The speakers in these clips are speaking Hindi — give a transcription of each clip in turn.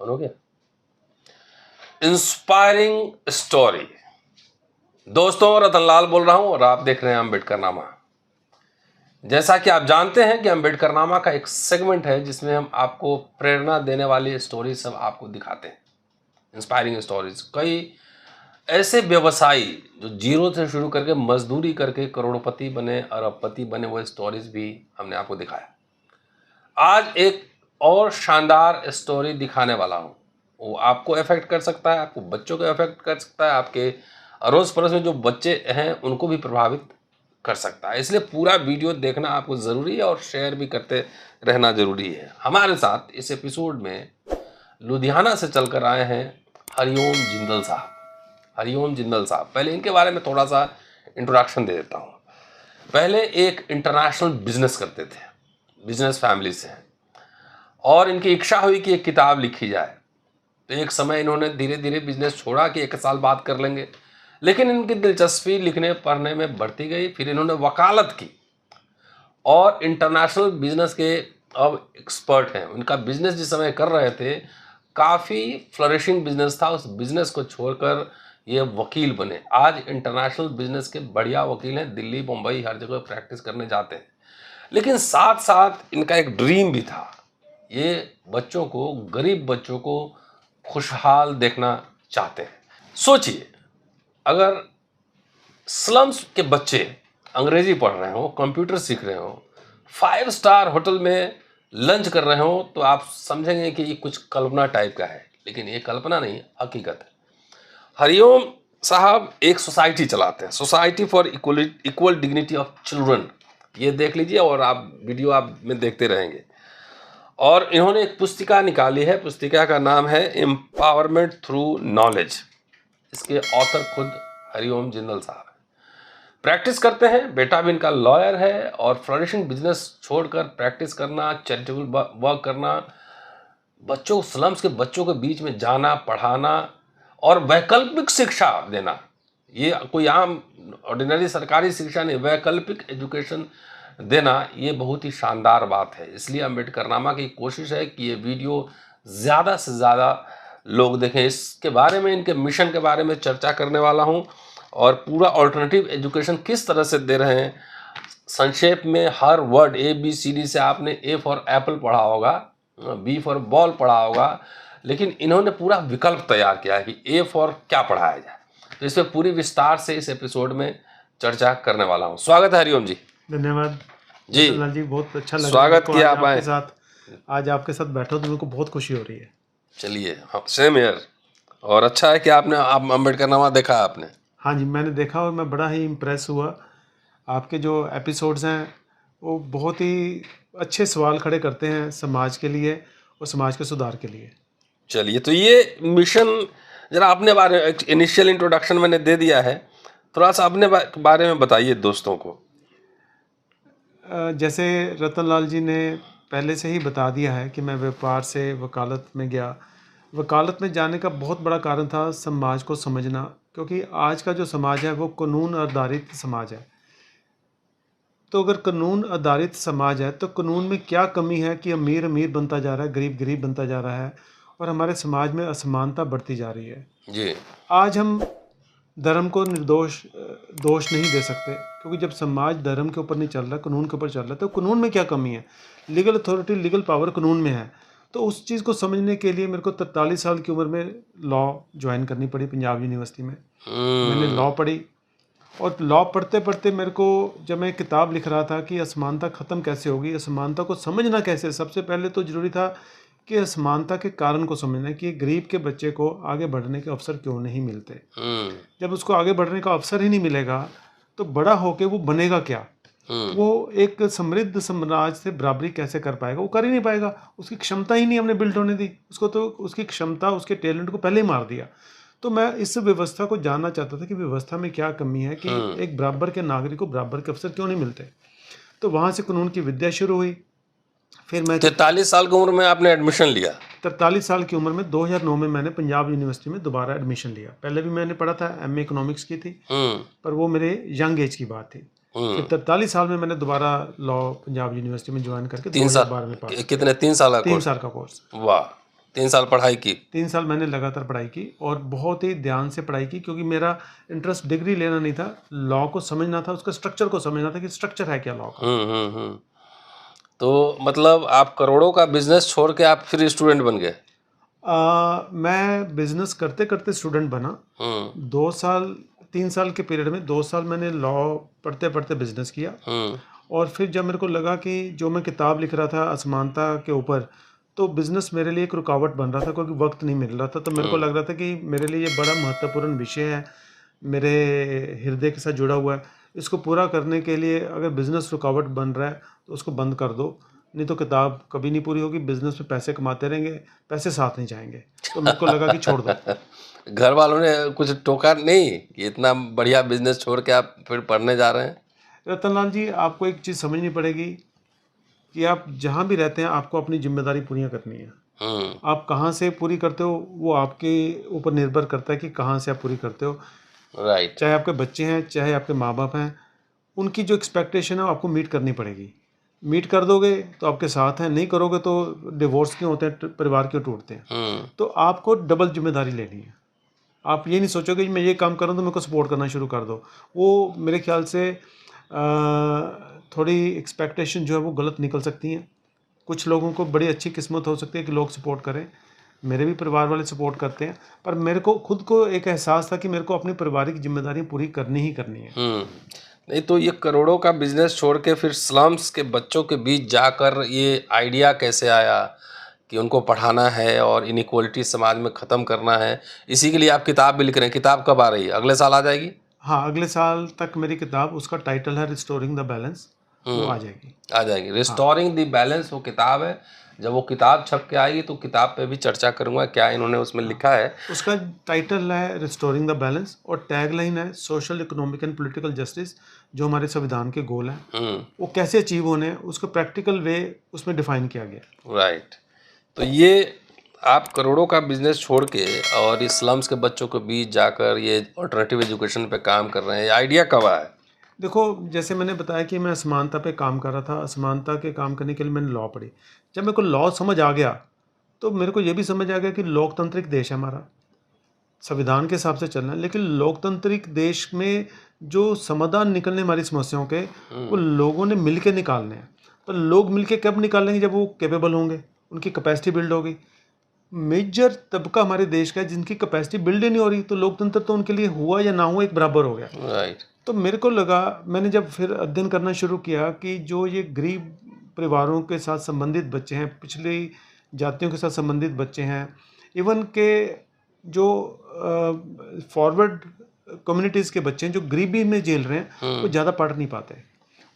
हो गया। Inspiring story. दोस्तों, रतनलाल बोल रहा हूं और आप देख रहे हैं अम्बेडकरनामा। जैसा कि आप जानते हैं कि अम्बेडकरनामा का एक सेगमेंट है जिसमें हम आपको प्रेरणा देने वाली स्टोरी सब आपको दिखाते हैं। Inspiring stories. कई ऐसे व्यवसायी जो जीरो से शुरू करके मजदूरी करके करोड़पति बने, अरबपति बने, वो स्टोरीज भी हमने आपको दिखाया। आज एक और शानदार स्टोरी दिखाने वाला हूँ। वो आपको अफेक्ट कर सकता है, आपको बच्चों को अफेक्ट कर सकता है, आपके अड़ोस पड़ोस में जो बच्चे हैं उनको भी प्रभावित कर सकता है। इसलिए पूरा वीडियो देखना आपको ज़रूरी है और शेयर भी करते रहना ज़रूरी है। हमारे साथ इस एपिसोड में लुधियाना से चलकर आए हैं हरिओम जिंदल साहब। हरिओम जिंदल साहब, पहले इनके बारे में थोड़ा सा इंट्रोडक्शन दे देता हूँ। पहले एक इंटरनेशनल बिजनेस करते थे, बिजनेस फैमिली से हैं, और इनकी इच्छा हुई कि एक किताब लिखी जाए। तो एक समय इन्होंने धीरे धीरे बिजनेस छोड़ा कि 1 साल बाद कर लेंगे, लेकिन इनकी दिलचस्पी लिखने पढ़ने में बढ़ती गई। फिर इन्होंने वकालत की और इंटरनेशनल बिजनेस के अब एक्सपर्ट हैं। उनका बिजनेस जिस समय कर रहे थे काफ़ी फ्लरिशिंग बिजनेस था। उस बिजनेस को छोड़कर ये वकील बने। आज इंटरनेशनल बिजनेस के बढ़िया वकील हैं, दिल्ली मुंबई हर जगह प्रैक्टिस करने जाते हैं। लेकिन साथ साथ इनका एक ड्रीम भी था, ये बच्चों को, गरीब बच्चों को खुशहाल देखना चाहते हैं। सोचिए, अगर स्लम्स के बच्चे अंग्रेजी पढ़ रहे हो, कंप्यूटर सीख रहे हो, 5 स्टार होटल में लंच कर रहे हो, तो आप समझेंगे कि ये कुछ कल्पना टाइप का है। लेकिन ये कल्पना नहीं, हकीकत है। हरिओम साहब एक सोसाइटी चलाते हैं, society for equal dignity of children. ये देख लीजिए और आप वीडियो आप में देखते रहेंगे। और इन्होंने एक पुस्तिका निकाली है, पुस्तिका का नाम है एम्पावरमेंट थ्रू नॉलेज। इसके ऑथर खुद हरिओम जिंदल साहब हैं। प्रैक्टिस करते हैं, बेटा भी इनका लॉयर है, और फ्लरिशिंग बिजनेस छोड़कर प्रैक्टिस करना, चैरिटेबल वर्क करना, बच्चों, स्लम्स के बच्चों के बीच में जाना, पढ़ाना और वैकल्पिक शिक्षा देना। ये कोई आम ऑर्डिनरी सरकारी शिक्षा नहीं, वैकल्पिक एजुकेशन देना, ये बहुत ही शानदार बात है। इसलिए अम्बेडकरनामा की कोशिश है कि ये वीडियो ज़्यादा से ज़्यादा लोग देखें। इसके बारे में, इनके मिशन के बारे में चर्चा करने वाला हूँ और पूरा ऑल्टरनेटिव एजुकेशन किस तरह से दे रहे हैं। संक्षेप में हर वर्ड ABCD से आपने A फॉर एप्पल पढ़ा होगा, B फॉर बॉल पढ़ा होगा, लेकिन इन्होंने पूरा विकल्प तैयार किया है कि A फॉर क्या पढ़ाया जाए। तो इस पर पूरी विस्तार से इस एपिसोड में चर्चा करने वाला हूँ। स्वागत है हरिओम जी। धन्यवाद जी जी, बहुत अच्छा लगा स्वागत किया आप आए। आज आपके साथ बैठो तो मेरे को बहुत खुशी हो रही है। चलिए, सेम ईयर। और अच्छा है कि आप अम्बेडकरनामा देखा आपने। हाँ जी, मैंने देखा और मैं बड़ा ही इम्प्रेस हुआ। आपके जो एपिसोड्स हैं वो बहुत ही अच्छे सवाल खड़े करते हैं समाज के लिए और समाज के सुधार के लिए। चलिए, तो ये मिशन जरा अपने बारे में, इनिशियल इंट्रोडक्शन मैंने दे दिया है, थोड़ा सा अपने बारे में बताइए दोस्तों को। जैसे रतनलाल जी ने पहले से ही बता दिया है कि मैं व्यापार से वकालत में गया। वकालत में जाने का बहुत बड़ा कारण था समाज को समझना, क्योंकि आज का जो समाज है वो कानून आधारित समाज है। तो अगर कानून आधारित समाज है तो कानून में क्या कमी है कि अमीर अमीर बनता जा रहा है, गरीब गरीब बनता जा रहा है और हमारे समाज में असमानता बढ़ती जा रही है जी। आज हम धर्म को निर्दोष दोष नहीं दे सकते, क्योंकि जब समाज धर्म के ऊपर नहीं चल रहा, कानून के ऊपर चल रहा है, तो कानून में क्या कमी है। लीगल अथॉरिटी, लीगल पावर कानून में है। तो उस चीज़ को समझने के लिए मेरे को 43 साल की उम्र में लॉ ज्वाइन करनी पड़ी पंजाब यूनिवर्सिटी में। मैंने लॉ पढ़ी और लॉ पढ़ते पढ़ते मेरे को, जब मैं किताब लिख रहा था कि असमानता ख़त्म कैसे होगी, असमानता को समझना कैसे, सबसे पहले तो ज़रूरी था कि असमानता के कारण को समझना कि गरीब के बच्चे को आगे बढ़ने के अवसर क्यों नहीं मिलते। जब उसको आगे बढ़ने का अवसर ही नहीं मिलेगा तो बड़ा होके वो बनेगा क्या, वो एक समृद्ध समाज से बराबरी कैसे कर पाएगा, वो कर ही नहीं पाएगा। उसकी क्षमता ही नहीं हमने बिल्ड होने दी उसको, तो उसकी क्षमता, उसके टैलेंट को पहले ही मार दिया। तो मैं इस व्यवस्था को जानना चाहता था कि व्यवस्था में क्या कमी है कि एक बराबर के नागरिक को बराबर के अवसर क्यों नहीं मिलते। तो वहाँ से कानून की विद्या शुरू हुई। फिर मैं 43 साल की उम्र में आपने एडमिशन लिया। 43 साल की उम्र में 2009 में मैंने पंजाब यूनिवर्सिटी में दोबारा एडमिशन लिया। पहले भी मैंने पढ़ा था, MA इकोनॉमिक्स की थी, पर वो मेरे यंग एज की बात थी। फिर 43 साल में मैंने दोबारा लॉ पंजाब यूनिवर्सिटी में ज्वाइन करके 3 साल 2012 में पास। कितने 3 साल का 3 साल का कोर्स। वाह। 3 साल पढ़ाई की? 3 साल मैंने लगातार पढ़ाई की और बहुत ही ध्यान से पढ़ाई की, क्योंकि मेरा इंटरेस्ट डिग्री लेना नहीं था, लॉ को समझना था, उसका स्ट्रक्चर को समझना था कि स्ट्रक्चर है क्या लॉ का। तो मतलब आप करोड़ों का बिजनेस छोड़ के आप फिर स्टूडेंट बन गए? मैं बिजनेस करते करते स्टूडेंट बना। 2 साल 3 साल के पीरियड में 2 साल मैंने लॉ पढ़ते पढ़ते बिजनेस किया। और फिर जब मेरे को लगा कि जो मैं किताब लिख रहा था असमानता के ऊपर, तो बिजनेस मेरे लिए एक रुकावट बन रहा था, क्योंकि वक्त नहीं मिल रहा था। तो मेरे को लग रहा था कि मेरे लिए ये बड़ा महत्वपूर्ण विषय है, मेरे हृदय के साथ जुड़ा हुआ है। इसको पूरा करने के लिए अगर बिजनेस रुकावट बन रहा है तो उसको बंद कर दो, नहीं तो किताब कभी नहीं पूरी होगी। बिजनेस में पैसे कमाते रहेंगे, पैसे साथ नहीं जाएंगे। तो मेरे को लगा कि छोड़ दो। घर वालों ने कुछ टोका नहीं कि इतना बढ़िया बिजनेस छोड़ के आप फिर पढ़ने जा रहे हैं? रतनलाल जी, आपको एक चीज़ समझनी पड़ेगी कि आप जहाँ भी रहते हैं आपको अपनी जिम्मेदारी पूरी करनी है। आप कहाँ से पूरी करते हो वो आपके ऊपर निर्भर करता है कि कहाँ से आप पूरी करते हो। राइट। चाहे आपके बच्चे हैं, चाहे आपके माँ बाप हैं, उनकी जो एक्सपेक्टेशन है वो आपको मीट करनी पड़ेगी। मीट कर दोगे तो आपके साथ हैं, नहीं करोगे तो डिवोर्स क्यों होते हैं, परिवार क्यों टूटते हैं। तो आपको डबल जिम्मेदारी लेनी है। आप ये नहीं सोचोगे कि मैं ये काम कर रहा हूँ तो मेरे को सपोर्ट करना शुरू कर दो। वो मेरे ख्याल से थोड़ी एक्सपेक्टेशन जो है वो गलत निकल सकती हैं। कुछ लोगों को बड़ी अच्छी किस्मत हो सकती है कि लोग सपोर्ट करें, मेरे भी परिवार वाले सपोर्ट करते हैं, पर मेरे को खुद को एक एहसास था कि मेरे को अपनी पारिवारिक जिम्मेदारी पूरी करनी ही करनी है। नहीं तो ये करोड़ों का बिजनेस छोड़ के फिर स्लम्स के बच्चों के बीच जाकर ये आइडिया कैसे आया कि उनको पढ़ाना है और इनइक्वालिटी समाज में ख़त्म करना है? इसी के लिए आप किताब भी लिख रहे हैं। किताब कब आ रही है? अगले साल आ जाएगी? हाँ, अगले साल तक मेरी किताब, उसका टाइटल है रिस्टोरिंग द बैलेंस, वो आ जाएगी। रिस्टोरिंग द बैलेंस वो किताब है। जब वो किताब छप के आएगी तो किताब पे भी चर्चा करूंगा क्या इन्होंने उसमें लिखा है। उसका टाइटल है रिस्टोरिंग द बैलेंस और टैगलाइन है social, economic and political justice. जो हमारे संविधान के गोल हैं वो कैसे अचीव होने हैं, उसको प्रैक्टिकल वे उसमें डिफाइन किया गया। राइट। तो ये आप करोड़ों का बिजनेस छोड़ के और इस स्लम्स के बच्चों के बीच जाकर ये अल्टरनेटिव एजुकेशन पे काम कर रहे हैं, आइडिया कब आया? देखो, जैसे मैंने बताया कि मैं असमानता पे काम कर रहा था। असमानता के काम करने के लिए मैंने लॉ पढ़ी। जब मेरे को लॉ समझ आ गया तो मेरे को ये भी समझ आ गया कि लोकतांत्रिक देश है हमारा, संविधान के हिसाब से चलना है, लेकिन लोकतांत्रिक देश में जो समाधान निकलने हमारी समस्याओं के, वो लोगों ने मिल के निकालने हैं। पर लोग मिल के कब निकालेंगे? जब वो कैपेबल होंगे, उनकी कैपेसिटी बिल्ड होगी। मेजर तबका हमारे देश का है जिनकी कैपेसिटी बिल्ड ही नहीं हो रही, तो लोकतंत्र तो उनके लिए हुआ या ना हुआ एक बराबर हो गया। राइट। तो मेरे को लगा, मैंने जब फिर अध्ययन करना शुरू किया कि जो ये गरीब परिवारों के साथ संबंधित बच्चे हैं, पिछली जातियों के साथ संबंधित बच्चे हैं, इवन के जो फॉरवर्ड कम्युनिटीज़ के बच्चे हैं जो गरीबी में झेल रहे हैं, वो ज़्यादा पढ़ नहीं पाते।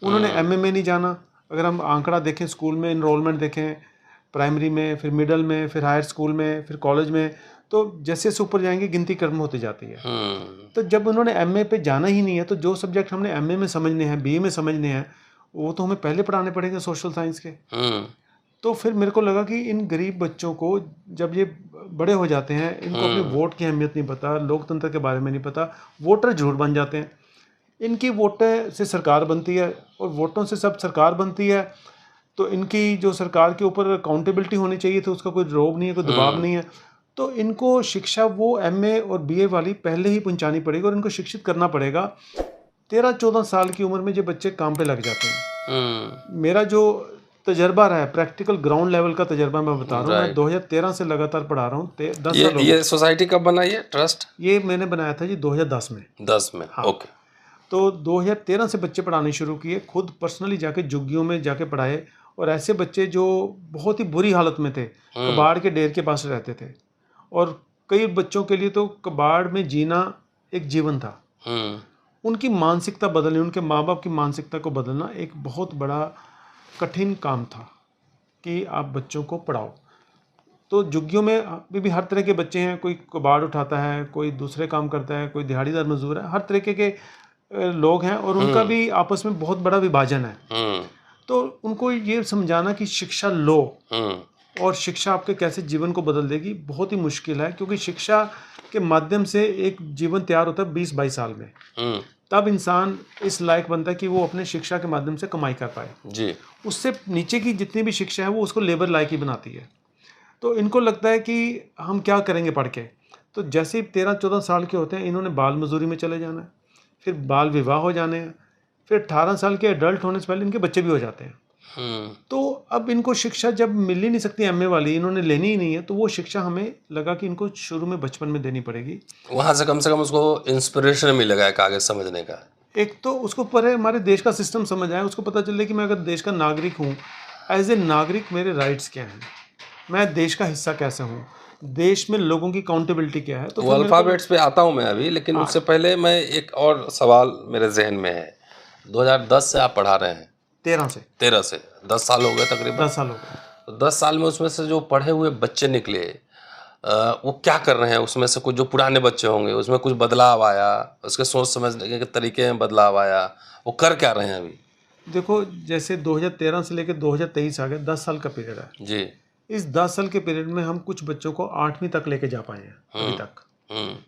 उन्होंने एमए में नहीं जाना। अगर हम आंकड़ा देखें, स्कूल में इनरोलमेंट देखें, प्राइमरी में, फिर मिडिल में, फिर हायर स्कूल में, फिर कॉलेज में, तो जैसे जैसे ऊपर जाएंगे गिनती कम होती जाती है। तो जब उन्होंने एमए पे जाना ही नहीं है, तो जो सब्जेक्ट हमने एमए में समझने हैं, बीए में समझने हैं, वो तो हमें पहले पढ़ाने पड़ेंगे सोशल साइंस के। तो फिर मेरे को लगा कि इन गरीब बच्चों को जब ये बड़े हो जाते हैं, इनको अपने वोट की अहमियत नहीं पता, लोकतंत्र के बारे में नहीं पता, वोटर जरूर बन जाते हैं। इनकी वोटें से सरकार बनती है और वोटों से सब सरकार बनती है, तो इनकी जो सरकार के ऊपर अकाउंटेबिलिटी होनी चाहिए तो उसका कोई रोब नहीं है, कोई दबाव नहीं है। तो इनको शिक्षा वो एमए और बीए वाली पहले ही पहुंचानी पड़ेगी और इनको शिक्षित करना पड़ेगा। 13-14 साल की उम्र में जो बच्चे काम पे लग जाते हैं। मेरा जो तजर्बा रहा है, प्रैक्टिकल ग्राउंड लेवल का तजर्बा मैं बता रहा हूँ। मैं 2013 से लगातार पढ़ा रहा हूँ, 10 साल। ये सोसाइटी कब बनाई है, ट्रस्ट? ये मैंने बनाया था जी 2010 में। 10 में, हाँ। ओके। तो 2013 से बच्चे पढ़ाने शुरू किए, खुद पर्सनली जाके झुग्गियों में जाके पढ़ाए। और ऐसे बच्चे जो बहुत ही बुरी हालत में थे, कबाड़ के डेर के पास रहते थे, और कई बच्चों के लिए तो कबाड़ में जीना एक जीवन था। उनकी मानसिकता बदलनी, उनके माँ बाप की मानसिकता को बदलना एक बहुत बड़ा कठिन काम था कि आप बच्चों को पढ़ाओ। तो झुग्गियों में अभी भी हर तरह के बच्चे हैं, कोई कबाड़ उठाता है, कोई दूसरे काम करता है, कोई दिहाड़ीदार मजदूर है, हर तरीके के लोग हैं, और उनका भी आपस में बहुत बड़ा विभाजन है। तो उनको ये समझाना कि शिक्षा लो और शिक्षा आपके कैसे जीवन को बदल देगी बहुत ही मुश्किल है, क्योंकि शिक्षा के माध्यम से एक जीवन तैयार होता है 20-22 साल में। तब इंसान इस लायक बनता है कि वो अपने शिक्षा के माध्यम से कमाई कर पाए जी। उससे नीचे की जितनी भी शिक्षा है वो उसको लेबर लायक ही बनाती है। तो इनको लगता है कि हम क्या करेंगे पढ़ के। तो जैसे ही 13-14 साल के होते हैं, इन्होंने बाल मजदूरी में चले जाना है, फिर बाल विवाह हो जाने हैं, फिर 18 साल के एडल्ट होने से पहले इनके बच्चे भी हो जाते हैं। तो अब इनको शिक्षा जब मिल ही नहीं सकती एमए वाली, इन्होंने लेनी ही नहीं है, तो वो शिक्षा हमें लगा कि इनको शुरू में बचपन में देनी पड़ेगी। वहाँ से कम उसको इंस्पिरेशन मिलेगा एक आगे समझने का। एक तो उसको पर हमारे देश का सिस्टम समझ आए, उसको पता चले कि मैं अगर देश का नागरिक हूँ, एज ए नागरिक मेरे राइट्स क्या हैं, मैं देश का हिस्सा कैसे हूँ, देश में लोगों की काउंटेबिलिटी क्या है। तो वो अल्फ़ाबेट्स पे आता हूँ मैं अभी, लेकिन उससे पहले मैं एक और सवाल मेरे जहन में है। 2010 से आप पढ़ा रहे हैं? 13 से 10 साल हो गए तकरीबन। 10 साल हो गए। तो 10 साल में उसमें से जो पढ़े हुए बच्चे निकले, वो क्या कर रहे हैं? उसमें से कुछ जो पुराने बच्चे होंगे, उसमें कुछ बदलाव आया, उसके सोच समझने के तरीके में बदलाव आया, वो कर क्या रहे हैं अभी? देखो, जैसे 2013 से लेकर 2023 आ गए, 10 साल का पीरियड है। जी। इस 10 साल के पीरियड में हम कुछ बच्चों को 8वीं तक लेके जा पाए हैं अभी तक।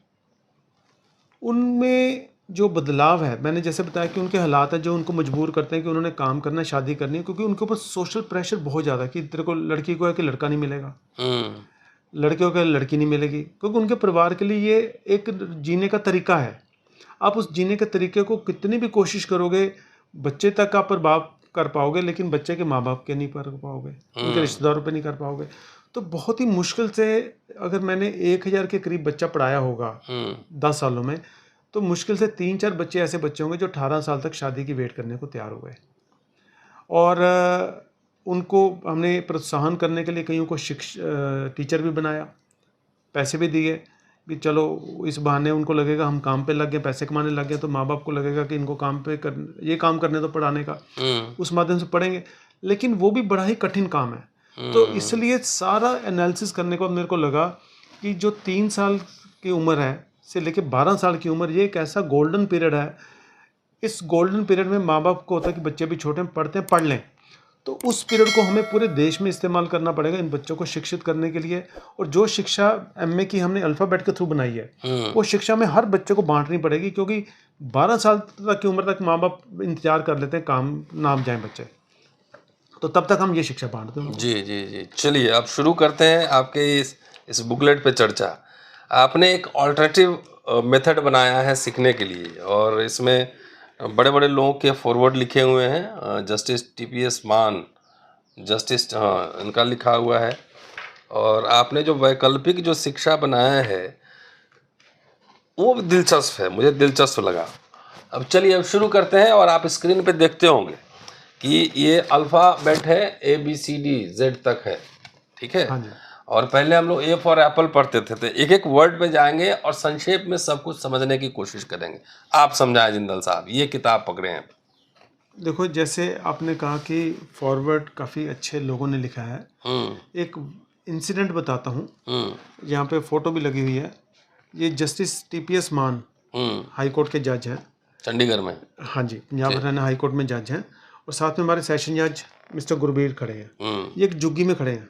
उनमें जो बदलाव है, मैंने जैसे बताया कि उनके हालात हैं जो उनको मजबूर करते हैं कि उन्होंने काम करना है, शादी करनी है, क्योंकि उनके ऊपर सोशल प्रेशर बहुत ज़्यादा है कि तेरे को लड़की को है कि लड़का नहीं मिलेगा, लड़के को है लड़की नहीं मिलेगी, क्योंकि उनके परिवार के लिए ये एक जीने का तरीका है। आप उस जीने के तरीके को कितनी भी कोशिश करोगे, बच्चे तक आप प्रभाव कर पाओगे, लेकिन बच्चे के माँ बाप के नहीं कर पाओगे, उनके रिश्तेदारों पे नहीं कर पाओगे। तो बहुत ही मुश्किल से, अगर मैंने 1000 के करीब बच्चा पढ़ाया होगा 10 सालों में, तो मुश्किल से 3-4 बच्चे ऐसे बच्चे होंगे जो 18 साल तक शादी की वेट करने को तैयार हो गए। और उनको हमने प्रोत्साहन करने के लिए कईयों को टीचर भी बनाया, पैसे भी दिए कि चलो इस बहाने उनको लगेगा हम काम पे लग गए, पैसे कमाने लग गए, तो माँ बाप को लगेगा कि इनको काम पे ये काम करने तो पढ़ाने का, उस माध्यम से पढ़ेंगे। लेकिन वो भी बड़ा ही कठिन काम है। तो इसलिए सारा एनालिसिस करने को मेरे को लगा कि जो 3 साल की उम्र है से लेकर 12 साल की उम्र, ये एक ऐसा गोल्डन पीरियड है। इस गोल्डन पीरियड में माँ बाप को होता है कि बच्चे भी छोटे हैं, पढ़ते हैं, पढ़ लें। तो उस पीरियड को हमें पूरे देश में इस्तेमाल करना पड़ेगा इन बच्चों को शिक्षित करने के लिए। और जो शिक्षा एमए की हमने अल्फ़ाबेट के थ्रू बनाई है, वो शिक्षा में हर बच्चे को बांटनी पड़ेगी, क्योंकि 12 साल तक की उम्र तक माँ बाप इंतजार कर लेते हैं काम नाम जाए बच्चे, तो तब तक हम ये शिक्षा बांट दें। जी। चलिए अब शुरू करते हैं आपके इस बुकलेट पे चर्चा। आपने एक ऑल्टरनेटिव मेथड बनाया है सीखने के लिए, और इसमें बड़े बड़े लोगों के फॉरवर्ड लिखे हुए हैं। जस्टिस टीपीएस मान, जस्टिस, हाँ, इनका लिखा हुआ है। और आपने जो वैकल्पिक जो शिक्षा बनाया है वो भी दिलचस्प है, मुझे दिलचस्प लगा। अब चलिए अब शुरू करते हैं। और आप स्क्रीन पे देखते होंगे कि ये अल्फ़ाबेट है, ABCD Z तक है, ठीक है। हाँ जी। और पहले हम लोग A फॉर एप्पल पढ़ते थे, तो एक एक वर्ड पे जाएंगे और संक्षेप में सब कुछ समझने की कोशिश करेंगे। आप समझाएं जिंदल साहब, ये किताब पकड़े हैं। देखो, जैसे आपने कहा कि फॉरवर्ड काफ़ी अच्छे लोगों ने लिखा है। एक इंसिडेंट बताता हूँ, यहाँ पे फोटो भी लगी हुई है। ये जस्टिस टीपीएस मान हाई कोर्ट के जज हैं, चंडीगढ़ में। हाँ जी, पंजाब हरियाणा हाई कोर्ट में जज हैं। और साथ में हमारे सेशन जज मिस्टर गुरबीर खड़े हैं। ये एक जुग्गी में खड़े हैं।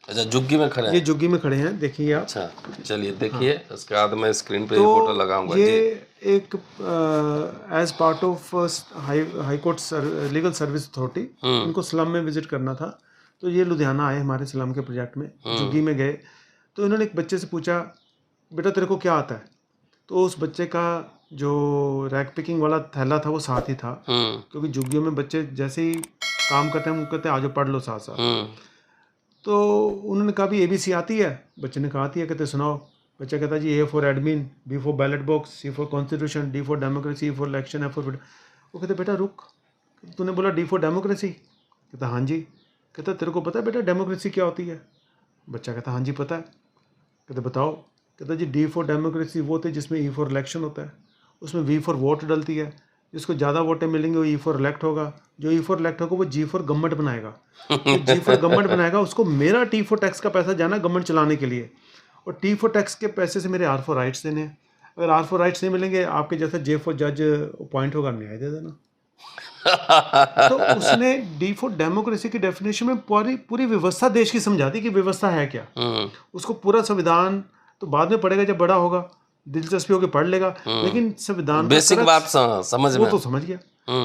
अच्छा, जुग्गी में खड़े हैं। ये जुग्गी में खड़े हैं, देखिए आप। अच्छा, चलिए देखिए। उसके बाद मैं स्क्रीन पे फोटो लगाऊंगा। ये एक as part of high court legal service authority, इनको स्लम में विजिट करना था, तो ये लुधियाना आए हमारे स्लम के प्रोजेक्ट में, जुग्गी में गए। तो इन्होंने एक बच्चे से पूछा, बेटा तेरे को क्या आता है? तो उस बच्चे का जो रैक पिकिंग वाला थैला था वो साथ ही था, क्योंकि जुग्गियों में बच्चे जैसे ही काम करते हैं वो कहते हैं आज पढ़ लो साथ साथ। तो उन्होंने कहा भी ABC आती है? बच्चे ने कहा आती है। कहते सुनाओ। बच्चा कहता जी A for admin, B for ballot box, C for constitution, D for democracy, E for election, F for. वो कहते बेटा रुक, तूने बोला D फॉर डेमोक्रेसी? कहता हाँ जी। कहता तेरे को पता है बेटा डेमोक्रेसी क्या होती है? बच्चा कहता हाँ जी पता है। कहते बताओ। कहता जी D फॉर डेमोक्रेसी वो होती है जिसमें E फॉर इलेक्शन होता है, उसमें V फॉर वोट डलती है, जिसको ज़्यादा वोटें मिलेंगे वो E फॉर इलेक्ट होगा, जो E फॉर इलेक्ट होगा वो G फॉर गवर्नमेंट बनाएगा, जो G फॉर गवर्नमेंट बनाएगा उसको मेरा T फॉर टैक्स का पैसा जाना गवर्नमेंट चलाने के लिए, और T फॉर टैक्स के पैसे से मेरे R फॉर राइट्स देने हैं। अगर R फॉर राइट्स नहीं मिलेंगे, आपके जैसा J फॉर जज अपॉइंट होगा, न्याय दे देना। तो उसने D फॉर डेमोक्रेसी की डेफिनेशन में पूरी व्यवस्था देश की समझा दी कि व्यवस्था है क्या। उसको पूरा संविधान तो बाद में पढ़ेगा जब बड़ा होगा, दिलचस्पी होकर पढ़ लेगा, लेकिन संविधान बेसिक बात समझ वो तो समझ गया।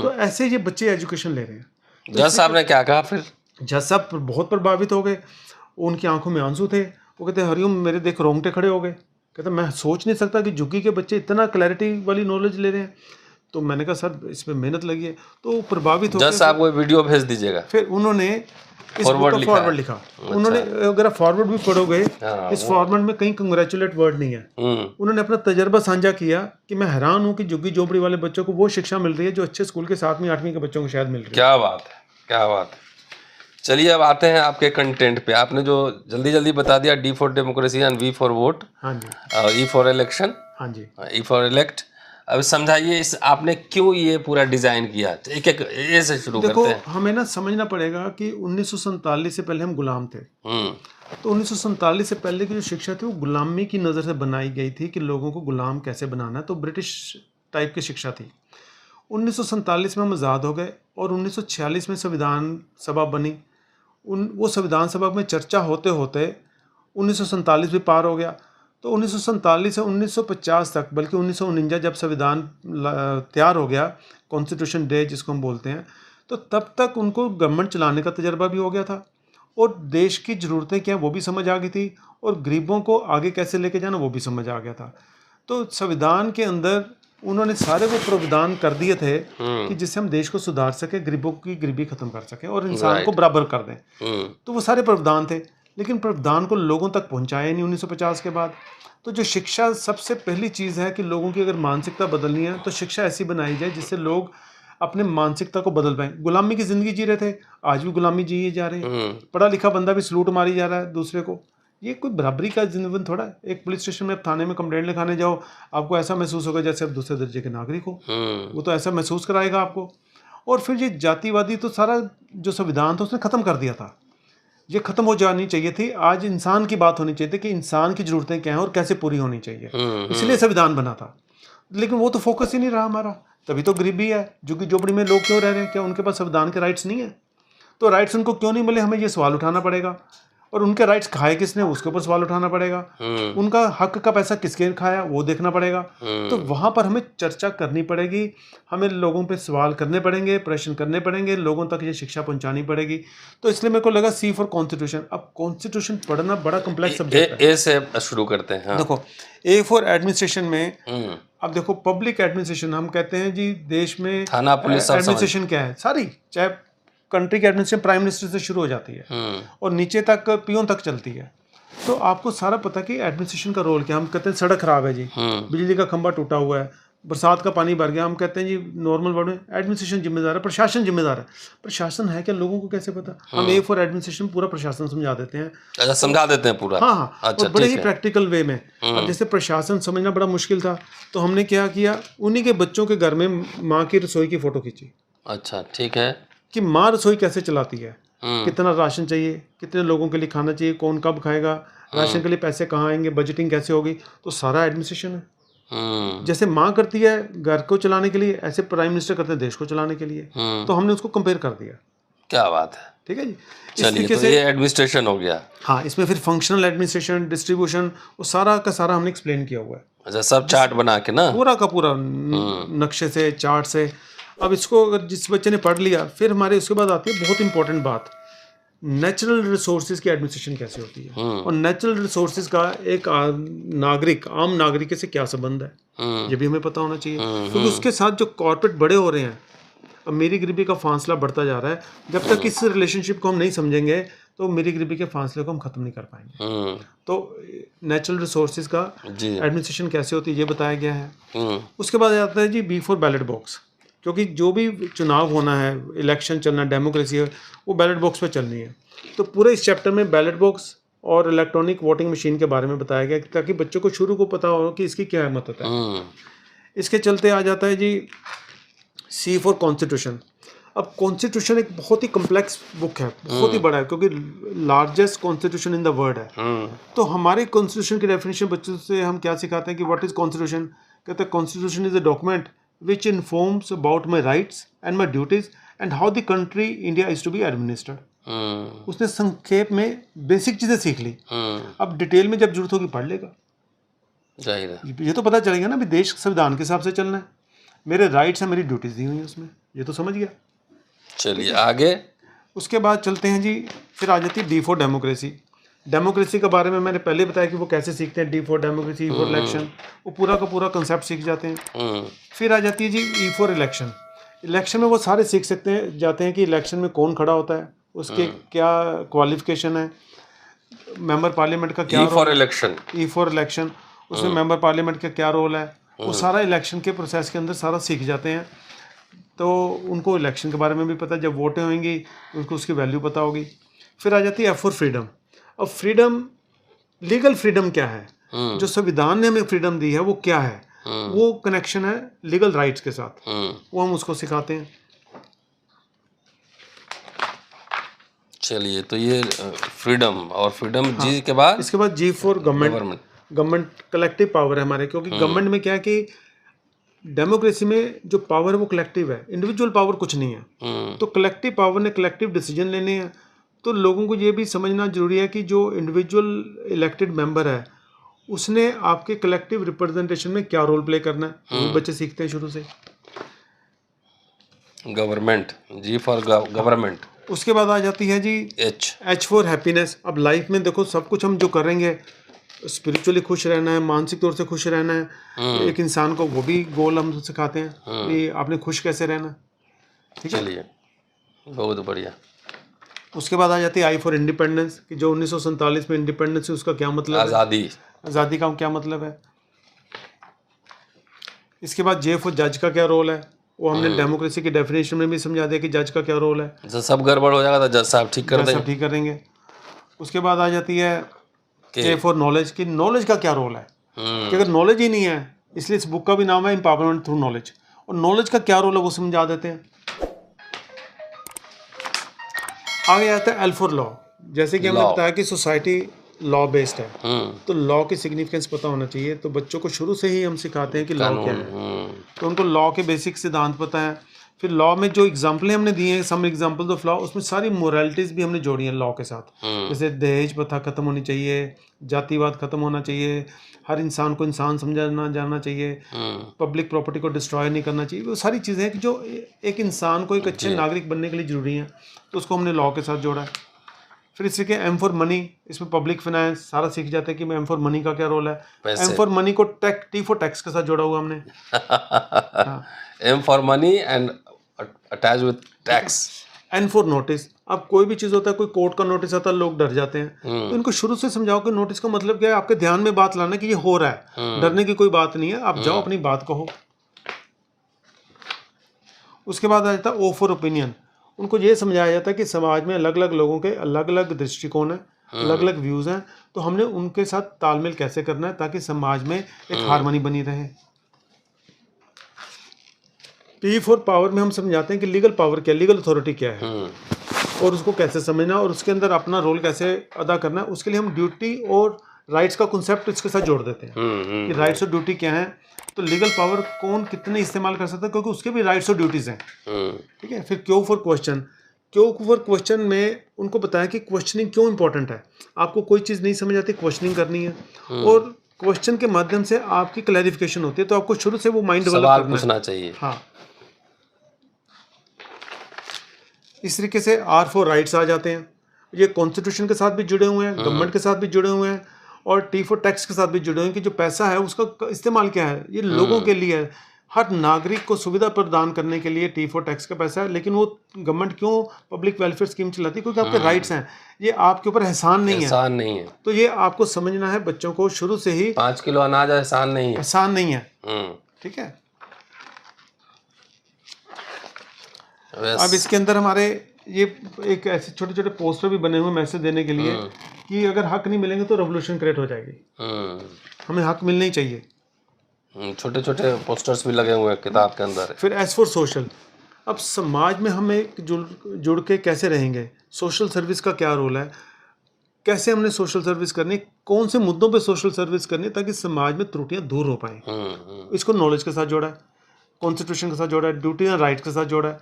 तो ऐसे ये बच्चे एजुकेशन ले रहे हैं। जज साहब ने क्या कहा फिर? जज साहब बहुत प्रभावित हो गए। उनकी आंखों में आंसू थे। वो कहते हरिओम मेरे देख रोंगटे खड़े हो गए। कहते मैं सोच नहीं सकता कि झुग्गी के बच्चे इतना क्लैरिटी वाली नॉलेज ले रहे हैं। तो मैंने कहा सर इसमें मेहनत लगी है। तो प्रभावित जज होकर साहब को वीडियो भेज दीजिएगा। फिर उन्होंने इस फॉरवर्ड बुक का फॉरवर्ड लिखा। उन्होंने अगर फॉरवर्ड भी पढ़ोगे इस फॉरवर्ड में कहीं कंग्रेचुलेट वर्ड नहीं है। उन्होंने अपना तजर्बा साझा किया कि मैं हैरान हूँ कि झुग्गी झोपड़ी वाले बच्चों को वो शिक्षा मिल रही है जो अच्छे स्कूल के 7वीं 8वीं के बच्चों को शायद मिल रही है। क्या बात है, क्या बात है। चलिए अब आते हैं आपके कंटेंट पे। आपने जो जल्दी जल्दी बता दिया, D for democracy and V for vote, हाँ जी, E फॉर इलेक्शन, हाँ जी, E फॉर इलेक्ट। अब समझाइए इस आपने क्यों ये पूरा डिजाइन किया। एक एक ए से शुरू देखो करते हैं। हमें ना समझना पड़ेगा कि 1947 से पहले हम गुलाम थे। तो 1947 से पहले की जो शिक्षा थी वो गुलामी की नज़र से बनाई गई थी कि लोगों को गुलाम कैसे बनाना है। तो ब्रिटिश टाइप की शिक्षा थी। 1947 में हम आज़ाद हो गए और 1946 में संविधान सभा बनी। वो संविधान सभा में चर्चा होते होते 1947 भी पार हो गया। तो 1947 से 1950 तक, बल्कि 1949 जब संविधान तैयार हो गया, कॉन्स्टिट्यूशन डे जिसको हम बोलते हैं, तो तब तक उनको गवर्नमेंट चलाने का तजर्बा भी हो गया था और देश की ज़रूरतें क्या वो भी समझ आ गई थी और गरीबों को आगे कैसे लेके जाना वो भी समझ आ गया था। तो संविधान के अंदर उन्होंने सारे वो प्रावधान कर दिए थे कि जिससे हम देश को सुधार सके, गरीबों की गरीबी खत्म कर सके और इंसान को बराबर कर दें। तो वो सारे प्रावधान थे, लेकिन प्रावधान को लोगों तक पहुंचाया नहीं 1950 के बाद। तो जो शिक्षा सबसे पहली चीज़ है कि लोगों की अगर मानसिकता बदलनी है तो शिक्षा ऐसी बनाई जाए जिससे लोग अपने मानसिकता को बदल पाएं। गुलामी की ज़िंदगी जी रहे थे, आज भी गुलामी जिए जा रहे हैं। पढ़ा लिखा बंदा भी सलूट मारी जा रहा है दूसरे को। ये कोई बराबरी का जिंदगी थोड़ा है। एक पुलिस स्टेशन में आप थाने में कंप्लेंट लिखाने जाओ, आपको ऐसा महसूस होगा जैसे आप दूसरे दर्जे के नागरिक हो। वो तो ऐसा महसूस कराएगा आपको। और फिर ये जातिवादी तो सारा जो संविधान था उसने ख़त्म कर दिया था। ये ख़त्म हो जानी चाहिए थी। आज इंसान की बात होनी चाहिए थी कि इंसान की ज़रूरतें क्या हैं और कैसे पूरी होनी चाहिए, इसलिए संविधान बना था। लेकिन वो तो फोकस ही नहीं रहा हमारा, तभी तो गरीबी है। झुग्गी झोपड़ी में लोग क्यों रह रहे हैं? क्या उनके पास संविधान के राइट्स नहीं है? तो राइट्स उनको क्यों नहीं मिले, हमें ये सवाल उठाना पड़ेगा। और उनके राइट्स खाए किसने, उसके ऊपर सवाल उठाना पड़ेगा। उनका हक का पैसा किसके खाया वो देखना पड़ेगा। तो वहाँ पर हमें चर्चा करनी पड़ेगी, हमें लोगों पे सवाल करने पड़ेंगे, प्रश्न करने पड़ेंगे, लोगों तक ये शिक्षा पहुंचानी पड़ेगी। तो इसलिए मेरे को लगा C फॉर कॉन्स्टिट्यूशन। अब कॉन्स्टिट्यूशन पढ़ना बड़ा कॉम्प्लेक्स सब्जेक्ट है। ए से शुरू करते हैं। हाँ। देखो A फॉर एडमिनिस्ट्रेशन में, अब देखो पब्लिक एडमिनिस्ट्रेशन हम कहते हैं जी, देश में थाना पुलिस एडमिनिस्ट्रेशन क्या है, सारी चाहे कंट्री की एडमिनिस्ट्रेशन प्राइम मिनिस्टर से शुरू हो जाती है और नीचे तक पियोन तक चलती है। तो आपको सारा पता कि एडमिनिस्ट्रेशन का रोल क्या। हम कहते हैं सड़क खराब है जी, बिजली का खंभा टूटा हुआ है, बरसात का पानी भर गया, हम कहते हैं जी नॉर्मल वर्ड में एडमिनिस्ट्रेशन जिम्मेदार है, प्रशासन जिम्मेदार है। प्रशासन है क्या, लोगों को कैसे पता? हम A फॉर एडमिनिस्ट्रेशन पूरा प्रशासन समझा देते हैं। अच्छा, समझा देते हैं पूरा। हाँ, अच्छा, और बड़े ही प्रैक्टिकल वे में। अब जैसे प्रशासन समझना बड़ा मुश्किल था, तो हमने क्या किया, उन्हीं के बच्चों के घर में माँ की रसोई की फ़ोटो खींची। अच्छा, ठीक है। कि माँ रसोई कैसे चलाती है, कितना राशन चाहिए, कितने लोगों के लिए खाना चाहिए, कौन कब खाएगा, राशन के लिए पैसे कहाँ आएंगे, बजटिंग कैसे होगी, तो सारा एडमिनिस्ट्रेशन है। जैसे माँ करती है घर को चलाने के लिए, ऐसे प्राइम मिनिस्टर करते हैं देश को चलाने के लिए। तो हमने उसको कंपेयर कर दिया। क्या बात है। ठीक है जी। चलिए, तो ये एडमिनिस्ट्रेशन हो गया। हाँ, इसमें फिर फंक्शनल एडमिनिस्ट्रेशन, डिस्ट्रीब्यूशन, वो सारा का सारा हमने एक्सप्लेन किया हुआ है। अच्छा, सब चार्ट बना के ना, पूरा का पूरा नक्शे से, चार्ट से। अब इसको अगर जिस बच्चे ने पढ़ लिया, फिर हमारे उसके बाद आती है बहुत इंपॉर्टेंट बात, नेचुरल रिसोर्सेज की एडमिनिस्ट्रेशन कैसे होती है और नेचुरल रिसोर्सेज का एक नागरिक, आम नागरिक से क्या संबंध है, ये भी हमें पता होना चाहिए। क्योंकि उसके साथ जो कॉर्पोरेट बड़े हो रहे हैं, अब मेरी गरीबी का फासला बढ़ता जा रहा है। जब तक इस रिलेशनशिप को हम नहीं समझेंगे तो मेरी गरीबी के फासले को हम खत्म नहीं कर पाएंगे। तो नेचुरल रिसोर्सेज का एडमिनिस्ट्रेशन कैसे होती है ये बताया गया है। उसके बाद आता है जी B फॉर बैलेट बॉक्स, क्योंकि जो भी चुनाव होना है, इलेक्शन चलना, डेमोक्रेसी है, वो बैलेट बॉक्स पे चलनी है। तो पूरे इस चैप्टर में बैलेट बॉक्स और इलेक्ट्रॉनिक वोटिंग मशीन के बारे में बताया गया ताकि बच्चों को शुरू को पता हो कि इसकी क्या अहमियत है। इसके चलते आ जाता है जी C फॉर कॉन्स्टिट्यूशन। अब कॉन्स्टिट्यूशन एक बहुत ही कम्प्लेक्स बुक है, बहुत ही बड़ा है, क्योंकि largest constitution in the world है। तो हमारे कॉन्स्टिट्यूशन की डेफिनेशन बच्चों से हम क्या सिखाते हैं कि व्हाट इज कॉन्स्टिट्यूशन। कहते हैं constitution is a document which informs about my rights and my duties and how the country India is to be administered। उसने संक्षेप में बेसिक चीजें सीख ली। अब डिटेल में जब जरूरत होगी पढ़ लेगा। ये तो पता चलेगा ना भी देश संविधान के हिसाब से चलना है, मेरे राइट्स हैं, मेरी ड्यूटीज दी हुई हैं उसमें, ये तो समझ गया। चलिए आगे। उसके बाद चलते हैं जी, फिर आ जाती है D फॉर डेमोक्रेसी। डेमोक्रेसी के बारे में मैंने पहले बताया कि वो कैसे सीखते हैं, D for democracy, E for election, वो पूरा का पूरा कंसेप्ट सीख जाते हैं। फिर आ जाती है जी ई फॉर इलेक्शन। इलेक्शन में वो सारे सीख सकते हैं जाते हैं कि इलेक्शन में कौन खड़ा होता है, उसके क्या क्वालिफिकेशन है, मेंबर पार्लियामेंट का क्या E for election, E for election, उसमें मेंबर पार्लियामेंट का क्या रोल है, वो सारा इलेक्शन के प्रोसेस के अंदर सारा सीख जाते हैं। तो उनको इलेक्शन के बारे में भी पता है, जब वोटें होंगी उनको उसकी वैल्यू पता होगी। फिर आ जाती है एफ फॉर फ्रीडम। अब फ्रीडम, लीगल फ्रीडम क्या है, जो संविधान ने हमें फ्रीडम दी है वो क्या है, वो कनेक्शन है लीगल राइट्स के साथ, वो हम उसको सिखाते हैं। चलिए, तो ये फ्रीडम और फ्रीडम जी के बाद इसके बाद G for government. Government collective power है हमारे, क्योंकि गवर्नमेंट में क्या है कि डेमोक्रेसी में जो पावर है वो कलेक्टिव है, इंडिविजुअल पावर कुछ नहीं है। तो कलेक्टिव पावर ने कलेक्टिव डिसीजन लेने हैं। तो लोगों को ये भी समझना जरूरी है कि जो इंडिविजुअल इलेक्टेड मेंबर है उसने आपके कलेक्टिव रिप्रेजेंटेशन में क्या रोल प्ले करना है, वो बच्चे सीखते हैं शुरू से। Government, G for government. उसके बाद आ जाती है जी एच फॉर हैप्पीनेस। अब लाइफ में देखो सब कुछ हम जो करेंगे, स्पिरिचुअली खुश रहना है, मानसिक तौर से खुश रहना है, एक इंसान को वो भी गोल हम सिखाते हैं कि आपने खुश कैसे रहना। ठीक है, चलिए, बहुत बढ़िया। उसके बाद आ जाती है आई फॉर इंडिपेंडेंस, कि जो 1947 में इंडिपेंडेंस है उसका क्या मतलब आज़ादी, आज़ादी का क्या मतलब है। इसके बाद जे फॉर जज का क्या रोल है, वो हमने डेमोक्रेसी की डेफिनेशन में भी समझा दिया कि जज का क्या रोल है। जब सब गड़बड़ हो जाएगा तो जज साहब ठीक कर देंगे। सब ठीक करेंगे। उसके बाद आ जाती है के फॉर नॉलेज, कि नॉलेज का क्या रोल है, कि अगर नॉलेज ही नहीं है, इसलिए इस बुक का भी नाम है एम्पावरमेंट थ्रू नॉलेज, और नॉलेज का क्या रोल है वो समझा देते हैं। आगे आता है एल फॉर लॉ। जैसे कि हमने बताया कि सोसाइटी लॉ बेस्ड है, तो लॉ की सिग्निफिकेंस पता होना चाहिए। तो बच्चों को शुरू से ही हम सिखाते हैं कि लॉ क्या है, तो उनको लॉ के बेसिक सिद्धांत पता है। फिर लॉ में जो एग्जाम्पलें हमने दी हैं, सम एग्जाम्पल्स ऑफ लॉ, उसमें सारी मोरालिटीज़ भी हमने जोड़ी हैं लॉ के साथ। जैसे दहेज प्रथा खत्म होनी चाहिए, जातिवाद खत्म होना चाहिए, हर इंसान को इंसान समझना जाना चाहिए, पब्लिक प्रॉपर्टी को डिस्ट्रॉय नहीं करना चाहिए। वो सारी चीज़ें हैं कि जो एक इंसान को एक अच्छे नागरिक बनने के लिए जरूरी हैं, तो उसको हमने लॉ के साथ जोड़ा है। फिर इसके एम फॉर मनी, इसमें पब्लिक फाइनेंस सारा सीख जाते हैं कि एम फॉर मनी का क्या रोल है। एम फॉर मनी को टी फॉर टैक्स के साथ जोड़ा हुआ हमने। M for money and attach with tax. N for notice. अब कोई भी चीज़ होता है, कोई कोर्ट का नोटिस आता है, लोग डर जाते हैं, तो इनको शुरू से समझाओ कि नोटिस का मतलब क्या है, आपके ध्यान में बात लाना कि ये हो रहा है, डरने की कोई बात नहीं है, आप जाओ अपनी बात कहो। उसके बाद आ जाता है ओ फॉर ओपिनियन। उनको ये समझाया जाता है कि समाज में अलग अलग लोगों के अलग अलग दृष्टिकोण हैं, अलग अलग व्यूज़ हैं, तो हमने उनके साथ तालमेल कैसे करना है ताकि समाज में एक हार्मनी बनी रहे। पी फॉर पावर में हम समझाते हैं कि लीगल पावर क्या है, लीगल अथॉरिटी क्या है, और उसको कैसे समझना और उसके अंदर अपना रोल कैसे अदा करना है। उसके लिए हम ड्यूटी और राइट्स का कॉन्सेप्ट इसके साथ जोड़ देते हैं कि राइट्स और ड्यूटी क्या है। तो लीगल पावर कौन कितने इस्तेमाल कर सकता है, क्योंकि उसके भी राइट्स और ड्यूटीज़ हैं। ठीक है। फिर क्यों फॉर क्वेश्चन। क्यों फॉर क्वेश्चन में उनको बताया कि क्वेश्चनिंग क्यों इंपॉर्टेंट है। आपको कोई चीज़ नहीं समझ आती, क्वेश्चनिंग करनी है, और क्वेश्चन के माध्यम से आपकी क्लैरिफिकेशन होती है। तो आपको शुरू से वो माइंड डेवलप करना पूछना चाहिए। हाँ, इस तरीके से आर फॉर राइट्स आ जाते हैं। ये कॉन्स्टिट्यूशन के साथ भी जुड़े हुए हैं, गवर्नमेंट के साथ भी जुड़े हुए हैं, और टी फॉर टैक्स के साथ भी जुड़े हुए हैं कि जो पैसा है उसका इस्तेमाल क्या है, ये लोगों के लिए है, हर नागरिक को सुविधा प्रदान करने के लिए टी फॉर टैक्स का पैसा है। लेकिन वो गवर्नमेंट क्यों पब्लिक वेलफेयर स्कीम चलाती है, क्योंकि आपके राइट्स हैं, ये आपके ऊपर एहसान नहीं है। तो ये आपको समझना है बच्चों को शुरू से ही। 5 किलो अनाज एहसान नहीं है। ठीक है। अब इसके अंदर हमारे ये एक ऐसे छोटे छोटे पोस्टर भी बने हुए मैसेज देने के लिए कि अगर हक नहीं मिलेंगे तो रेवोल्यूशन क्रिएट हो जाएगी, हमें हक मिलना ही चाहिए। छोटे छोटे पोस्टर्स भी लगे हुए हैं किताब के अंदर। फिर एज फॉर सोशल। अब समाज में हम एक जुड़ के कैसे रहेंगे, सोशल सर्विस का क्या रोल है, कैसे हमने सोशल सर्विस करनी, कौन से मुद्दों पे सोशल सर्विस करनी ताकि समाज में त्रुटियां दूर हो पाएं। इसको नॉलेज के साथ जोड़ा है, कॉन्स्टिट्यूशन के साथ जोड़ा है, ड्यूटी एंड राइट के साथ जोड़ा है,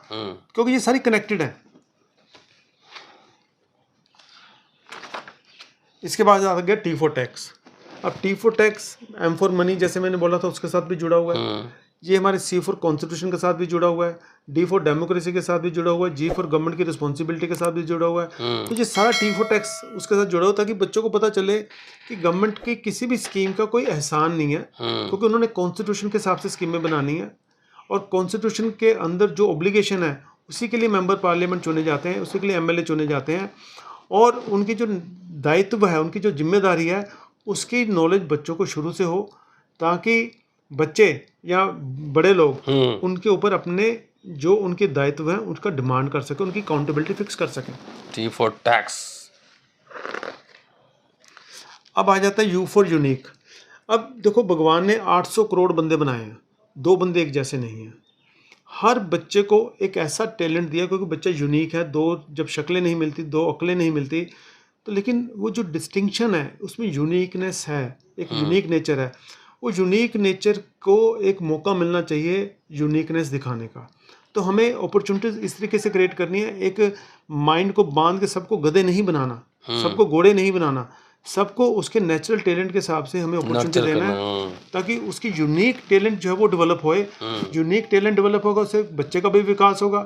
क्योंकि ये सारी कनेक्टेड है। इसके बाद आ गया टी फॉर टैक्स। अब T for tax, M for money जैसे मैंने बोला था उसके साथ भी जुड़ा हुआ है। ये हमारे C फॉर कॉन्स्टिट्यूशन के साथ भी जुड़ा हुआ है, D फॉर डेमोक्रेसी के साथ भी जुड़ा हुआ है, G फॉर गवर्नमेंट की रिस्पॉन्सिबिलिटी के साथ भी जुड़ा हुआ है। तो ये सारा T फॉर टैक्स उसके साथ जुड़ा हुआ, ताकि बच्चों को पता चले कि गवर्नमेंट की किसी भी स्कीम का कोई एहसान नहीं है, क्योंकि उन्होंने कॉन्स्टिट्यूशन के हिसाब से स्कीमें बनानी है, और कॉन्स्टिट्यूशन के अंदर जो ऑब्लिगेशन है उसी के लिए मेंबर पार्लियामेंट चुने जाते हैं, उसी के लिए MLA चुने जाते हैं, और उनकी जो दायित्व है, उनकी जो जिम्मेदारी है, उसकी नॉलेज बच्चों को शुरू से हो, ताकि बच्चे या बड़े लोग उनके ऊपर अपने जो उनके दायित्व हैं उसका डिमांड कर सके, उनकी अकाउंटेबिलिटी फिक्स कर सकें। T for tax. अब आ जाता है U फॉर यूनिक। अब देखो, भगवान ने 800 करोड़ बंदे बनाए हैं, 2 बंदे एक जैसे नहीं हैं। हर बच्चे को एक ऐसा टैलेंट दिया, क्योंकि बच्चा यूनिक है, 2 जब शक्लें नहीं मिलती, 2 अक्लें नहीं मिलती, तो लेकिन वो जो डिस्टिंक्शन है उसमें यूनिकनेस है, एक यूनिक नेचर है। वो यूनिक नेचर को एक मौका मिलना चाहिए यूनिकनेस दिखाने का। तो हमें अपॉर्चुनिटीज इस तरीके से क्रिएट करनी है, एक माइंड को बांध के सबको गधे नहीं बनाना, सबको घोड़े नहीं बनाना, सबको उसके नेचुरल टैलेंट के हिसाब से हमें अपॉर्चुनिटी देना है, ताकि उसकी यूनिक टैलेंट जो है वो डेवलप होए। यूनिक टैलेंट डेवलप होगा, उससे बच्चे का भी विकास होगा।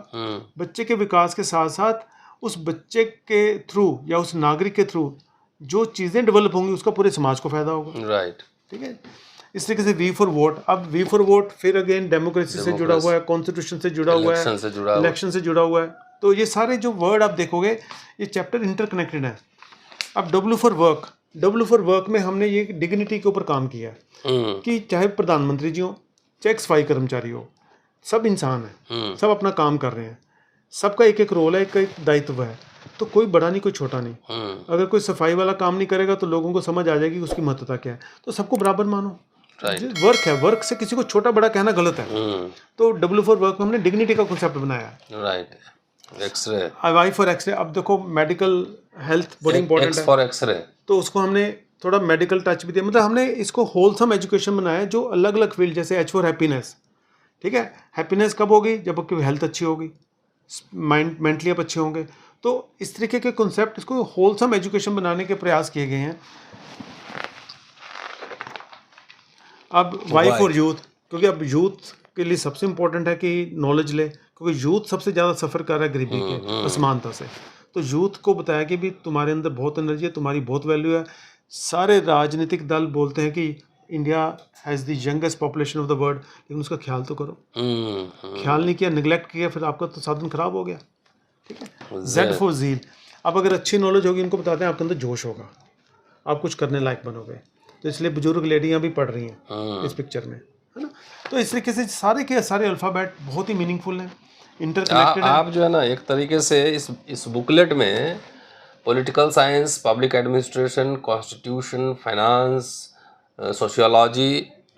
बच्चे के विकास के साथ साथ उस बच्चे के थ्रू या उस नागरिक के थ्रू जो चीज़ें डेवलप होंगी उसका पूरे समाज को फायदा होगा। राइट। ठीक है। इस तरीके से V फॉर वोट। अब V फॉर वोट फिर अगेन डेमोक्रेसी से जुड़ा हुआ है, कॉन्स्टिट्यूशन से जुड़ा हुआ है, इलेक्शन से जुड़ा हुआ है। तो ये सारे जो वर्ड आप देखोगे, ये चैप्टर इंटरकनेक्टेड है। अब W for work. W for work में हमने ये डिग्निटी के ऊपर काम किया है कि चाहे प्रधानमंत्री जी हो, चाहे सफाई कर्मचारी हो, सब इंसान हैं, सब अपना काम कर रहे हैं, सबका एक एक रोल है, एक दायित्व है। तो कोई बड़ा नहीं, कोई छोटा नहीं। अगर कोई सफाई वाला काम नहीं करेगा तो लोगों को समझ आ जाएगी उसकी महत्वता क्या है। तो सबको बराबर मानो। वर्क है, वर्क से किसी को छोटा बड़ा कहना गलत है। तो W फॉर वर्क में हमने डिग्निटी का कॉन्सेप्ट बनाया। Right. X-ray. Y for X-ray. अब देखो, मेडिकल हेल्थ बड़ी इंपॉर्टेंट है, फॉर एक्सरे, तो उसको हमने थोड़ा मेडिकल टच भी दिया। मतलब हमने इसको होलसम एजुकेशन बनाया, जो अलग अलग फील्ड, जैसे H फॉर हैप्पीनेस। ठीक है। हैप्पीनेस कब होगी? जब आपकी हेल्थ अच्छी होगी, माइंड मेंटली आप अच्छे होंगे। तो इस तरीके के कॉन्सेप्ट, इसको होलसम एजुकेशन बनाने के प्रयास किए गए हैं। अब Y फॉर यूथ, क्योंकि अब यूथ के लिए सबसे इम्पोर्टेंट है कि नॉलेज ले, क्योंकि यूथ सबसे ज़्यादा सफ़र कर रहा है गरीबी के, असमानता से। तो यूथ को बताया कि भी तुम्हारे अंदर बहुत एनर्जी है, तुम्हारी बहुत वैल्यू है। सारे राजनीतिक दल बोलते हैं कि India has the youngest population of the world, लेकिन उसका ख्याल तो करो। ख्याल नहीं किया, निगलेक्ट किया, फिर आपका तो साधन खराब हो गया। ठीक है। Z for zeal. अब अगर अच्छी नॉलेज होगी, इनको बताते हैं, आपके अंदर जोश होगा, आप कुछ करने लायक बनोगे। तो इसलिए बुजुर्ग लेडियाँ भी पढ़ रही हैं इस पिक्चर में, है ना। तो इस तरीके से सारे के सारे अल्फ़ाबेट बहुत ही मीनिंगफुल हैं, इंटरकनेक्टेड हैं। आप जो है ना, एक तरीके से इस बुकलेट में political science, public administration, constitution, finance, sociology,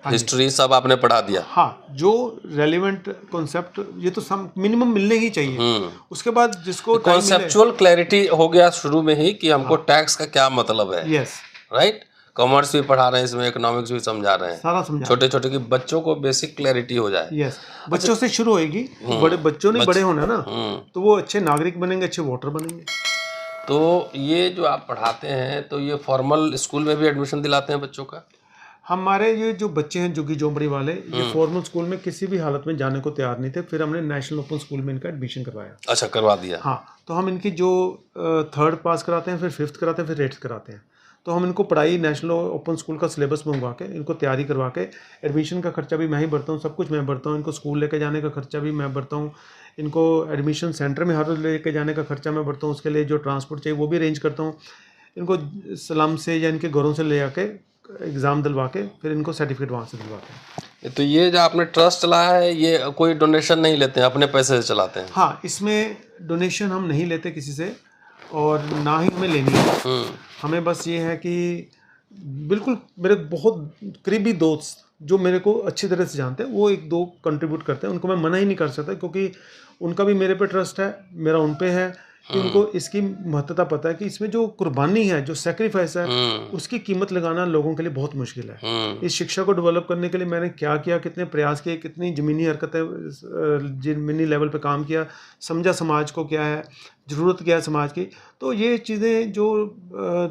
history सब आपने पढ़ा दिया। हाँ, जो रेलिवेंट कॉन्सेप्ट, ये तो सब मिनिमम मिलने ही चाहिए। उसके बाद जिसको कॉन्सेप्चुअल क्लैरिटी हो गया शुरू में ही कि हमको टैक्स का क्या मतलब है। Yes, right. कॉमर्स भी पढ़ा रहे हैं, इसमें इकोनॉमिक्स भी समझा रहे हैं, सारा समझा, छोटे छोटे कि बच्चों को बेसिक क्लैरिटी हो जाए। यस, बच्चों से शुरू होएगी। बड़े बच्चों ने बड़े होना ना, तो वो अच्छे नागरिक बनेंगे, अच्छे वोटर बनेंगे। तो ये जो आप पढ़ाते हैं, तो ये फॉर्मल स्कूल में भी एडमिशन दिलाते हैं बच्चों का? हमारे ये जो बच्चे हैं झुग्गी झोंपड़ी वाले, ये फॉर्मल स्कूल में किसी भी हालत में जाने को तैयार नहीं थे। फिर हमने नेशनल ओपन स्कूल में इनका एडमिशन करवाया। अच्छा, करवा दिया। हाँ, तो हम इनकी जो 3rd पास कराते हैं, फिर 5th कराते हैं, फिर 8th कराते हैं। तो हम इनको पढ़ाई नेशनल ओपन स्कूल का सिलेबस मंगवा के, इनको तैयारी करवा के, एडमिशन का खर्चा भी मैं ही भरता हूँ, सब कुछ मैं भरता हूँ। इनको स्कूल लेके जाने का खर्चा भी मैं भरता हूँ। इनको एडमिशन सेंटर में हर रोज लेके जाने का खर्चा मैं भरता हूँ। उसके लिए जो ट्रांसपोर्ट चाहिए वो भी अरेंज करता हूँ। इनको स्लम से या इनके घरों से ले आके एग्ज़ाम दिलवा के फिर इनको सर्टिफिकेट वहाँ से दिलवाते हैं। तो ये जो आपने ट्रस्ट चलाया है, ये कोई डोनेशन नहीं लेते हैं, अपने पैसे से चलाते हैं? हाँ, इसमें डोनेशन हम नहीं लेते किसी से, और ना ही हमें लेनी है। हमें बस ये है कि बिल्कुल मेरे बहुत करीबी दोस्त जो मेरे को अच्छी तरह से जानते हैं, वो 1-2 कंट्रीब्यूट करते हैं। उनको मैं मना ही नहीं कर सकता, क्योंकि उनका भी मेरे पे ट्रस्ट है, मेरा उन पे है कि उनको इसकी महत्वता पता है कि इसमें जो कुर्बानी है, जो सेक्रीफाइस है, उसकी कीमत लगाना लोगों के लिए बहुत मुश्किल है। इस शिक्षा को डेवलप करने के लिए मैंने क्या किया, कितने प्रयास किए, कितनी ज़मीनी हरकतें, ज़मीनी लेवल पे काम किया, समझा समाज को क्या है, ज़रूरत क्या है समाज की। तो ये चीज़ें जो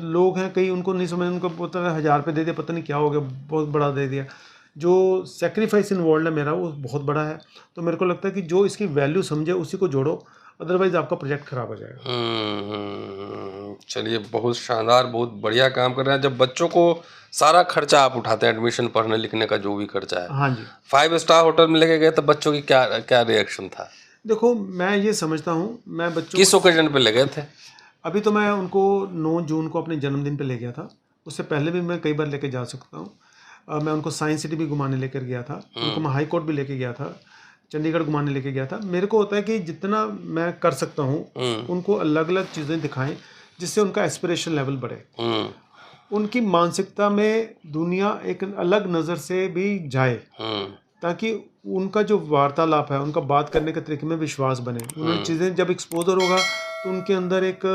लोग हैं, कई उनको नहीं समझ, उनको पता है 1000 रुपये दे दिया, पता नहीं क्या हो गया, बहुत बड़ा दे दिया। जो सेक्रीफाइस इन्वॉल्व है मेरा वो बहुत बड़ा है। तो मेरे को लगता है कि जो इसकी वैल्यू समझे उसी को जोड़ो, अदरवाइज आपका प्रोजेक्ट खराब हो जाएगा। चलिए, बहुत शानदार, बहुत बढ़िया काम कर रहे हैं। जब बच्चों को सारा खर्चा आप उठाते हैं, एडमिशन, पढ़ने लिखने का जो भी खर्चा है, हाँ जी। 5 स्टार होटल में लेके गए तो बच्चों की क्या क्या रिएक्शन था? देखो मैं ये समझता हूँ, मैं बच्चों किस ओकेजन पे ले गए थे? अभी तो मैं उनको 9 जून को अपने जन्मदिन पे ले गया था, उससे पहले भी मैं कई बार लेके जा सकता हूँ। मैं उनको साइंस सिटी भी घुमाने लेकर गया था, उनको मैं हाई कोर्ट भी लेके गया था, चंडीगढ़ घुमाने लेके गया था। मेरे को होता है कि जितना मैं कर सकता हूँ उनको अलग अलग चीज़ें दिखाएं जिससे उनका एस्पिरेशन लेवल बढ़े, उनकी मानसिकता में दुनिया एक अलग नज़र से भी जाए, ताकि उनका जो वार्तालाप है, उनका बात करने के तरीके में विश्वास बने। उन्हें चीज़ें जब एक्सपोजर होगा तो उनके अंदर एक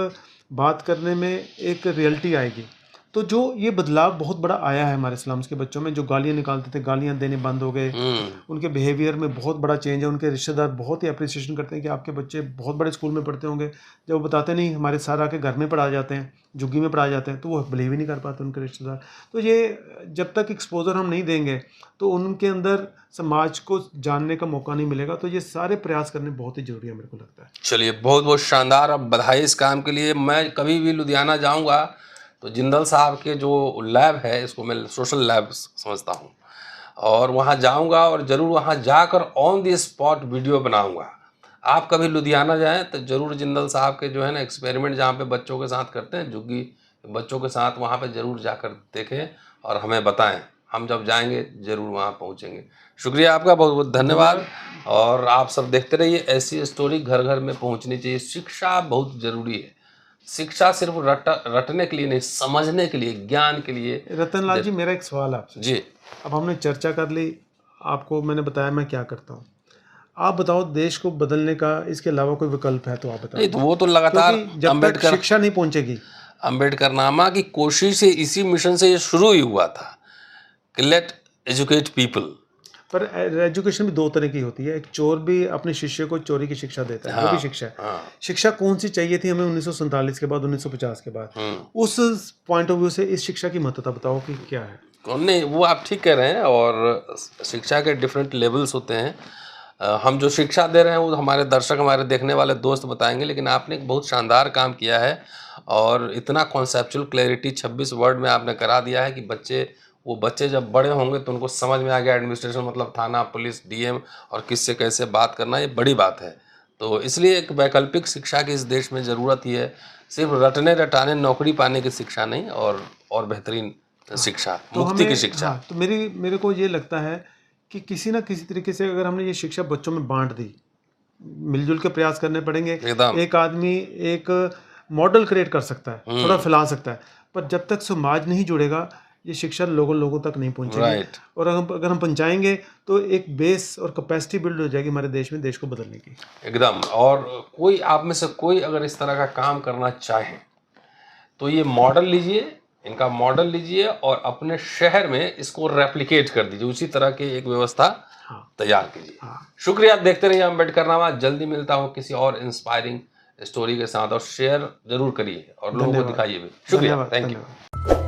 बात करने में एक रियलिटी आएगी। तो जो ये बदलाव बहुत बड़ा आया है हमारे स्लम्स के बच्चों में, जो गालियाँ निकालते थे गालियाँ देने बंद हो गए, उनके बिहेवियर में बहुत बड़ा चेंज है। उनके रिश्तेदार बहुत ही अप्रिसिएशन करते हैं कि आपके बच्चे बहुत बड़े स्कूल में पढ़ते होंगे। जब वो बताते नहीं हमारे सर आके घर में पढ़ा जाते हैं, झुग्गी में पढ़ाए जाते हैं, तो वो बिलीव ही नहीं कर पाते उनके रिश्तेदार। तो ये जब तक एक्सपोजर हम नहीं देंगे तो उनके अंदर समाज को जानने का मौका नहीं मिलेगा। तो ये सारे प्रयास करने बहुत ही जरूरी है मेरे को लगता है। चलिए, बहुत बहुत शानदार, अब बधाई इस काम के लिए। मैं कभी भी लुधियाना जाऊंगा तो जिंदल साहब के जो लैब है, इसको मैं सोशल लैब समझता हूँ, और वहाँ जाऊंगा और ज़रूर वहाँ जाकर ऑन द स्पॉट वीडियो बनाऊंगा। आप कभी लुधियाना जाएं तो ज़रूर जिंदल साहब के जो है ना एक्सपेरिमेंट जहाँ पे बच्चों के साथ करते हैं, झुग्गी बच्चों के साथ, वहाँ पे ज़रूर जाकर देखें और हमें बताएं। हम जब जाएंगे ज़रूर वहाँ पहुँचेंगे। शुक्रिया आपका, बहुत बहुत धन्यवाद। और आप सब देखते रहिए, ऐसी स्टोरी घर घर में पहुँचनी चाहिए। शिक्षा बहुत ज़रूरी है। शिक्षा सिर्फ रटने के लिए नहीं, समझने के लिए, ज्ञान के लिए। रतनलाल जी, मेरा एक सवाल है आपसे। जी। अब हमने चर्चा कर ली, आपको मैंने बताया मैं क्या करता हूँ। आप बताओ देश को बदलने का इसके अलावा कोई विकल्प है तो आप बताओ। नहीं तो वो तो लगातार जब तक शिक्षा नहीं पहुंचेगी, अम्बेडकरनामा की कोशिश से, इसी मिशन से ये शुरू ही हुआ था कि लेट एजुकेट पीपल। पर एजुकेशन भी दो तरह की होती है। एक चोर भी अपने शिष्य को चोरी की शिक्षा देता है, वो भी शिक्षा है। शिक्षा कौन सी चाहिए थी हमें 1947 के बाद, 1950 के बाद? उस पॉइंट ऑफ व्यू से इस शिक्षा की महत्वता बताओ कि क्या है। नहीं, वो आप ठीक कह रहे हैं, और शिक्षा के डिफरेंट लेवल्स होते हैं। हम जो शिक्षा दे रहे हैं वो हमारे दर्शक, हमारे देखने वाले दोस्त बताएंगे, लेकिन आपने एक बहुत शानदार काम किया है और इतना कॉन्सेप्चुअल क्लैरिटी 26 वर्ड में आपने करा दिया है कि वो बच्चे जब बड़े होंगे तो उनको समझ में आ गया एडमिनिस्ट्रेशन मतलब थाना, पुलिस, डीएम और किससे कैसे बात करना, ये बड़ी बात है। तो इसलिए एक वैकल्पिक शिक्षा की इस देश में ज़रूरत ही है, सिर्फ रटने रटाने नौकरी पाने की शिक्षा नहीं, और बेहतरीन शिक्षा, तो मुक्ति की शिक्षा। तो मेरे को ये लगता है कि किसी ना किसी तरीके से अगर हमने ये शिक्षा बच्चों में बांट दी, मिलजुल के प्रयास करने पड़ेंगे। एक आदमी एक मॉडल क्रिएट कर सकता है, थोड़ा फैला सकता है, पर जब तक समाज नहीं जुड़ेगा ये शिक्षा लोगों तक नहीं पहुंचेगी। और अगर हम पहुंचाएंगे तो एक बेस और कैपेसिटी बिल्ड हो जाएगी हमारे देश में, देश को बदलने की। एकदम। और कोई आप में से कोई अगर इस तरह का काम करना चाहे तो ये मॉडल लीजिए, इनका मॉडल लीजिए और अपने शहर में इसको रेप्लिकेट कर दीजिए, उसी तरह की एक व्यवस्था तैयार कीजिए। शुक्रिया, देखते रहिए अम्बेडकरनामा। जल्दी मिलता हूँ किसी और इंस्पायरिंग स्टोरी के साथ, और शेयर जरूर करिए और लोगों को दिखाइए भी। शुक्रिया, थैंक यू।